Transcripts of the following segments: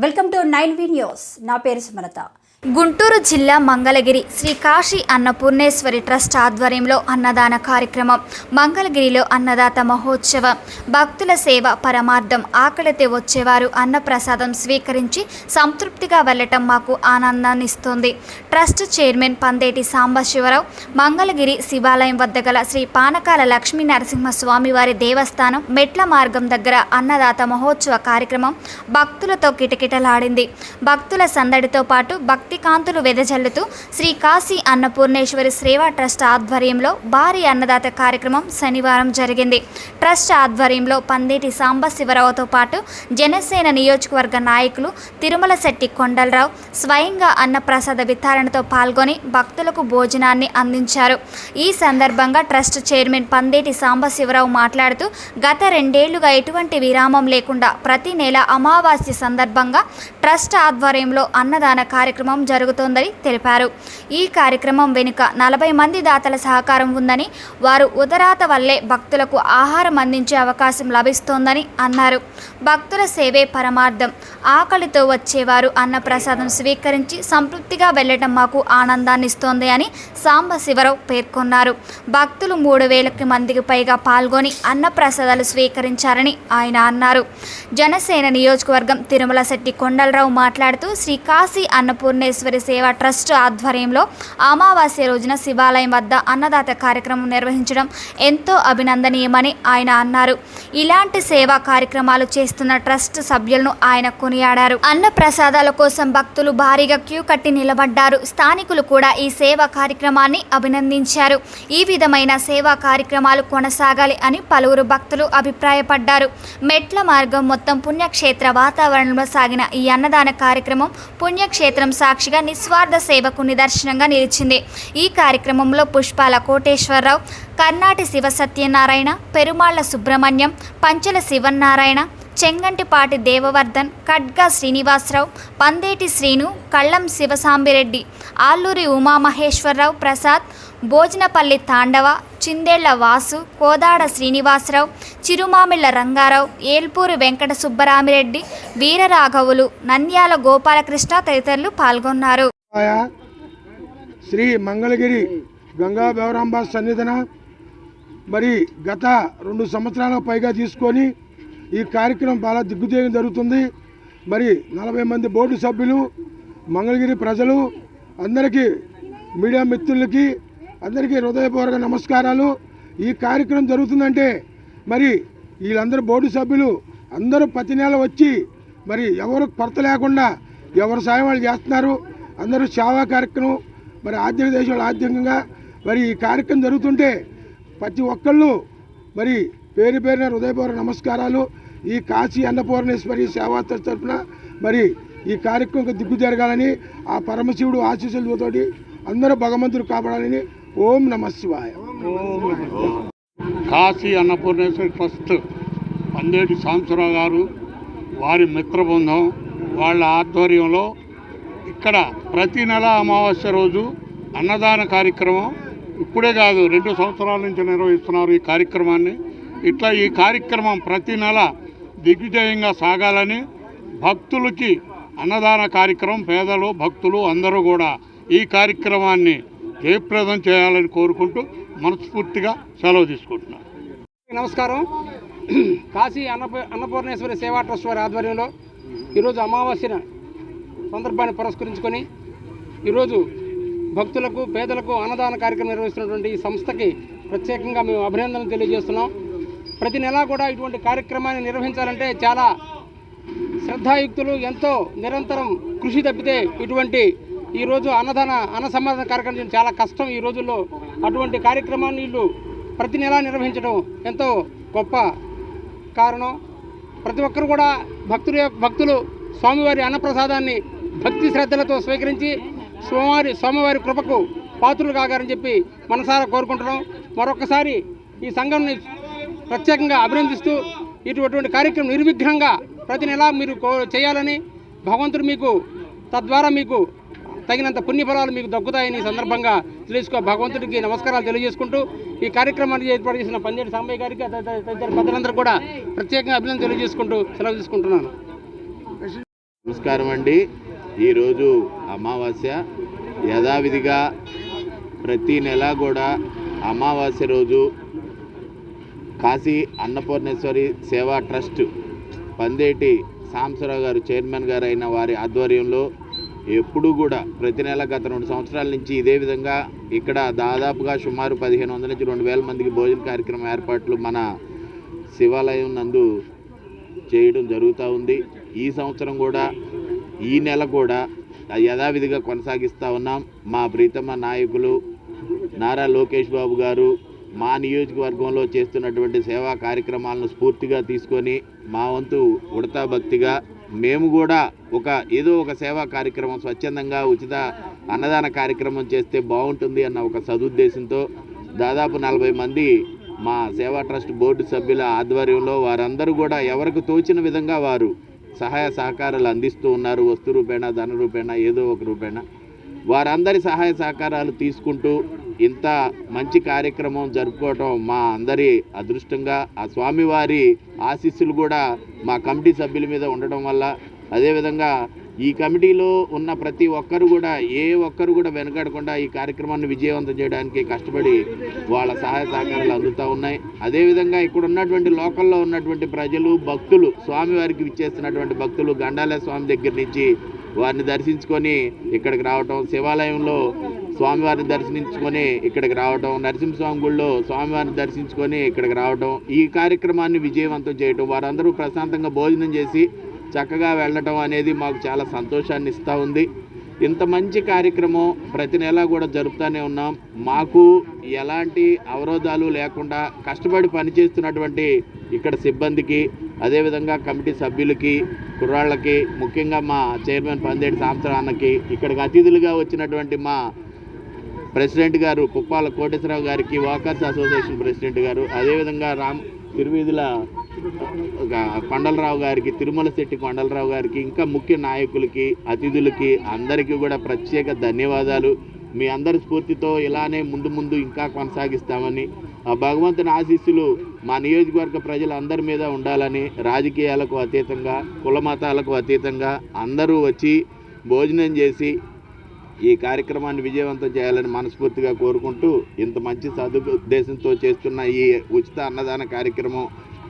Welcome to 9V news. నా పేరు సుమలత. గుంటూరు జిల్లా మంగళగిరి శ్రీ కాశీ అన్నపూర్ణేశ్వరి ట్రస్ట్ ఆధ్వర్యంలో అన్నదాన కార్యక్రమం. మంగళగిరిలో అన్నదాత మహోత్సవం. భక్తుల సేవ పరమార్థం. ఆకలితో వచ్చేవారు అన్నప్రసాదం స్వీకరించి సంతృప్తిగా వెళ్లటం మాకు ఆనందాన్ని ఇస్తుంది. Trust chairman Pandeti Sambasivarao. మంగళగిరి శివాలయం వద్ద గల శ్రీ పానకాల లక్ష్మీ నరసింహస్వామి వారి దేవస్థానం మెట్ల మార్గం దగ్గర అన్నదాత మహోత్సవ కార్యక్రమం భక్తులతో కిటకిటలాడింది. భక్తుల సందడితో పాటు భక్తి కాంతులు వెదజల్లుతూ శ్రీ కాశీ అన్నపూర్ణేశ్వరి సేవా ట్రస్ట్ ఆధ్వర్యంలో భారీ అన్నదాత కార్యక్రమం శనివారం జరిగింది. ట్రస్ట్ ఆధ్వర్యంలో పందేటి సాంబశివరావుతో పాటు జనసేన నియోజకవర్గ నాయకులు తిరుమల శెట్టి కొండలరావు స్వయంగా అన్నప్రసాద వితరణతో పాల్గొని భక్తులకు భోజనాన్ని అందించారు. ఈ సందర్భంగా ట్రస్ట్ చైర్మన్ పందేటి సాంబశివరావు మాట్లాడుతూ గత 2 ఏళ్లుగా ఎటువంటి విరామం లేకుండా ప్రతి నెల అమావాస్య సందర్భంగా ట్రస్ట్ ఆధ్వర్యంలో అన్నదాన కార్యక్రమం జరుగుతోందని తెలిపారు. ఈ కార్యక్రమం వెనుక 40 మంది దాతల సహకారం ఉందని, వారు ఉదరాత వల్లే భక్తులకు ఆహారం అందించే అవకాశం లభిస్తోందని అన్నారు. భక్తుల సేవే పరమార్థం. ఆకలితో వచ్చేవారు అన్నప్రసాదం స్వీకరించి సంతృప్తిగా వెళ్లడం మాకు ఆనందాన్ని ఇస్తోంది అని సాంబశివరావు పేర్కొన్నారు. భక్తులు 3000 మందికి పైగా పాల్గొని అన్నప్రసాదాలు స్వీకరించారని ఆయన అన్నారు. జనసేన నియోజకవర్గం తిరుమల శెట్టి కొండలరావు మాట్లాడుతూ శ్రీ కాశీ అన్నపూర్ణేశ్వరి సేవా ట్రస్ట్ ఆధ్వర్యంలో అమావాస్య రోజున శివాలయం వద్ద అన్నదాత కార్యక్రమం నిర్వహించడం ఎంతో అభినందనీయమని ఆయన అన్నారు. ఇలాంటి సేవా కార్యక్రమాలు చేస్తున్న ట్రస్ట్ సభ్యులను ఆయన కొనియాడారు. అన్న ప్రసాదాల కోసం భక్తులు భారీగా క్యూ కట్టి నిలబడ్డారు. స్థానికులు కూడా ఈ సేవా కార్యక్రమాన్ని అభినందించారు. ఈ విధమైన సేవా కార్యక్రమాలు కొనసాగాలి అని పలువురు భక్తులు అభిప్రాయపడ్డారు. మెట్ల మార్గం మొత్తం పుణ్యక్షేత్ర వాతావరణంలో సాగిన ఈ అన్నదాన కార్యక్రమం పుణ్యక్షేత్రం సాక్షిగా నిస్వార్థ సేవకు నిదర్శనంగా నిలిచింది. ఈ కార్యక్రమంలో పుష్పాల కోటేశ్వరరావు, కర్నాటి శివ సత్యనారాయణ, పెరుమాళ్ల సుబ్రహ్మణ్యం, పంచల శివనారాయణ, చెంగంటిపాటి దేవవర్ధన్, ఖడ్గా శ్రీనివాసరావు, పందేటి శ్రీను, కళ్ళం శివసాంబిరెడ్డి, ఆల్లూరి ఉమామహేశ్వరరావు ప్రసాద్, భోజనపల్లి తాండవ, చిందేళ్ల వాసు, కోదాడ శ్రీనివాసరావు, చిరుమామిళ్ల రంగారావు, ఏల్పూరి వెంకట సుబ్బరామిరెడ్డి, వీరరాఘవులు, నంద్యాల గోపాలకృష్ణ తదితరులు పాల్గొన్నారు. శ్రీ మంగళగిరి గంగా బేవరాంబ సన్నిధిన మరి గత 2 సంవత్సరాలకు పైగా తీసుకొని ఈ కార్యక్రమం చాలా దిగ్విజయం జరుగుతుంది. మరి 40 మంది బోర్డు సభ్యులు, మంగళగిరి ప్రజలు అందరికీ, మీడియా మిత్రులకి అందరికీ హృదయపూర్వక నమస్కారాలు. ఈ కార్యక్రమం జరుగుతుందంటే మరి వీళ్ళందరూ బోర్డు సభ్యులు అందరూ ప్రతి నెల వచ్చి మరి ఎవరు కొరత లేకుండా ఎవరు సాయం వాళ్ళు చేస్తున్నారు. అందరూ సేవా కార్యక్రమం మరి ఆర్థిక దేశాలు ఆర్థికంగా మరి ఈ కార్యక్రమం జరుగుతుంటే ప్రతి ఒక్కళ్ళు మరి పేరు పేరున హృదయపూర్వక నమస్కారాలు. ఈ కాశీ అన్నపూర్ణేశ్వరి సేవా తరఫున మరి ఈ కార్యక్రమం దిగ్గు జరగాలని ఆ పరమశివుడు ఆశీస్సులతోటి అందరూ భగవంతుడు కాపాడాలని ఓం నమః శివాయ. కాశీ అన్నపూర్ణేశ్వరి ట్రస్ట్ పందేటి సాంబశివరావు గారు వారి మిత్ర బృందం వాళ్ళ ఆధ్వర్యంలో ఇక్కడ ప్రతి నెల అమావాస్య రోజు అన్నదాన కార్యక్రమం ఇప్పుడే కాదు 2 సంవత్సరాల నుంచి నిర్వహిస్తున్నారు ఈ కార్యక్రమాన్ని. ఇట్లా ఈ కార్యక్రమం ప్రతి నెల దిగ్విజయంగా సాగాలని భక్తులకి అన్నదాన కార్యక్రమం పేదలు భక్తులు అందరూ కూడా ఈ కార్యక్రమాన్ని జయప్రదం చేయాలని కోరుకుంటూ మనస్ఫూర్తిగా సెలవు తీసుకుంటున్నాను. నమస్కారం. కాశీ అన్నపూర్ణేశ్వరి సేవా ట్రస్ట్ వారి ఆధ్వర్యంలో ఈరోజు అమావాస్య సందర్భాన్ని పురస్కరించుకొని ఈరోజు భక్తులకు పేదలకు అన్నదాన కార్యక్రమం నిర్వహిస్తున్నటువంటి ఈ సంస్థకి ప్రత్యేకంగా మేము అభినందనలు తెలియజేస్తున్నాం. ప్రతి నెలా కూడా ఇటువంటి కార్యక్రమాన్ని నిర్వహించాలంటే చాలా శ్రద్ధాయుక్తులు ఎంతో నిరంతరం కృషి తప్పితే ఇటువంటి ఈరోజు అన్న సమాధాన కార్యక్రమం చాలా కష్టం ఈ రోజుల్లో. అటువంటి కార్యక్రమాన్ని వీళ్ళు ప్రతి నెలా నిర్వహించడం ఎంతో గొప్ప కారణం. ప్రతి ఒక్కరు కూడా భక్తులు స్వామివారి అన్నప్రసాదాన్ని భక్తి శ్రద్ధలతో స్వీకరించి స్వామివారి కృపకు పాత్రులు కాగారని చెప్పి మనసారా కోరుకుంటున్నాం. మరొకసారి ఈ సంఘంని ప్రత్యేకంగా అభినందిస్తూ ఇటువంటి కార్యక్రమం నిర్విఘ్నంగా ప్రతి నెలా మీరు చేయాలని భగవంతుడు మీకు తద్వారా మీకు తగినంత పుణ్యఫలాలు మీకు దక్కుతాయని సందర్భంగా భగవంతుడికి నమస్కారాలు తెలియజేసుకుంటూ ఈ కార్యక్రమాన్ని ఏర్పాటు చేసిన పందేటి సాంబయ్య గారికి తదితర పెద్దలందరూ కూడా ప్రత్యేకంగా అభినందనలు తెలియజేసుకుంటూ సెలవు తీసుకుంటున్నాను. నమస్కారం అండి. ఈరోజు అమావాస్య. యథావిధిగా ప్రతి నెల కూడా అమావాస్య రోజు కాశీ అన్నపూర్ణేశ్వరి సేవా ట్రస్ట్ పందేటి సాంబశివరావు గారు చైర్మన్ గారు అయిన వారి ఆధ్వర్యంలో ఎప్పుడూ కూడా ప్రతి నెల గత 2 సంవత్సరాల నుంచి ఇదే విధంగా ఇక్కడ దాదాపుగా సుమారు 1500 నుంచి 2000 మందికి భోజన కార్యక్రమం ఏర్పాట్లు మన శివాలయం నందు చేయడం జరుగుతూ ఉంది. ఈ సంవత్సరం కూడా ఈ నెల కూడా యథావిధిగా కొనసాగిస్తూ ఉన్నాం. మా ప్రీతమ నాయకులు నారా లోకేష్ బాబు గారు మా నియోజకవర్గంలో చేస్తున్నటువంటి సేవా కార్యక్రమాలను స్ఫూర్తిగా తీసుకొని మా వంతు ఉడతా భక్తిగా మేము కూడా ఏదో ఒక సేవా కార్యక్రమం స్వచ్ఛందంగా ఉచిత అన్నదాన కార్యక్రమం చేస్తే బాగుంటుంది అన్న ఒక సదుద్దేశంతో దాదాపు 40 మంది మా సేవా ట్రస్ట్ బోర్డు సభ్యుల ఆధ్వర్యంలో వారందరూ కూడా ఎవరికి తోచిన విధంగా వారు సహాయ సహకారాలు అందిస్తూ ఉన్నారు. వస్తు రూపేణ, ధన రూపేణ, ఏదో ఒక రూపేణ వారందరి సహాయ సహకారాలు తీసుకుంటూ ఇంత మంచి కార్యక్రమం జరుపుకోవటం మా అందరి అదృష్టంగా, ఆ స్వామివారి ఆశీస్సులు కూడా మా కమిటీ సభ్యుల మీద ఉండడం వల్ల, అదేవిధంగా ఈ కమిటీలో ఉన్న ప్రతి ఒక్కరు కూడా ఒక్కరు కూడా వెనకాడకుండా ఈ కార్యక్రమాన్ని విజయవంతం చేయడానికి కష్టపడి వాళ్ళ సహాయ సహకారాలు అందుతూ ఉన్నాయి. అదేవిధంగా ఇక్కడ ఉన్నటువంటి లోకల్లో ఉన్నటువంటి ప్రజలు, భక్తులు, స్వామివారికి విచ్చేస్తున్నటువంటి భక్తులు గండాలయ స్వామి దగ్గర నుంచి వారిని దర్శించుకొని ఇక్కడికి రావటం, శివాలయంలో స్వామివారిని దర్శించుకొని ఇక్కడికి రావటం, నరసింహస్వామి గుళ్ళో స్వామివారిని దర్శించుకొని ఇక్కడికి రావటం, ఈ కార్యక్రమాన్ని విజయవంతం చేయటం, వారందరూ ప్రశాంతంగా భోజనం చేసి చక్కగా వెళ్ళటం అనేది మాకు చాలా సంతోషాన్ని ఇస్తూ ఉంది. ఇంత మంచి కార్యక్రమం ప్రతి నెల కూడా జరుపుతూనే ఉన్నాం. మాకు ఎలాంటి అవరోధాలు లేకుండా కష్టపడి పనిచేస్తున్నటువంటి ఇక్కడ సిబ్బందికి, అదేవిధంగా కమిటీ సభ్యులకి, కుర్రాళ్ళకి, ముఖ్యంగా మా చైర్మన్ పందేటి సాంబశివరావు అన్నకి, ఇక్కడికి అతిథులుగా వచ్చినటువంటి మా ప్రెసిడెంట్ గారు పుప్పాల కోటేశ్వరరావు గారికి, వాకర్స్ అసోసియేషన్ ప్రెసిడెంట్ గారు, అదేవిధంగా తిరువీధుల కొండలరావు గారికి, తిరుమల శెట్టి కొండలరావు గారికి, ఇంకా ముఖ్య నాయకులకి, అతిథులకి అందరికీ కూడా ప్రత్యేక ధన్యవాదాలు. మీ అందరి స్ఫూర్తితో ఇలానే ముందు ఇంకా కొనసాగిస్తామని, ఆ భగవంతుని ఆశీస్సులు మా నియోజకవర్గ ప్రజలందరి మీద ఉండాలని, రాజకీయాలకు అతీతంగా, కుల మతాలకు అతీతంగా అందరూ వచ్చి భోజనం చేసి ఈ కార్యక్రమాన్ని విజయవంతం చేయాలని మనస్ఫూర్తిగా కోరుకుంటూ, ఇంత మంచి సదుద్దేశంతో చేస్తున్న ఈ ఉచిత అన్నదాన కార్యక్రమం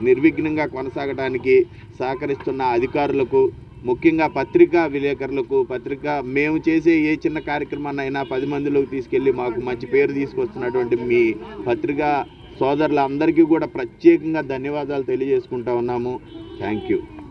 నిర్విఘ్నంగా కొనసాగడానికి సహకరిస్తున్న అధికారులకు, ముఖ్యంగా పత్రికా విలేకరులకు, మేము చేసే ఏ చిన్న కార్యక్రమాన్నైనా 10 మందిలోకి తీసుకెళ్ళి మాకు మంచి పేరు తీసుకొస్తున్నటువంటి మీ పత్రికా సోదరులందరికీ కూడా ప్రత్యేకంగా ధన్యవాదాలు తెలియజేసుకుంటా ఉన్నాము. Thank you.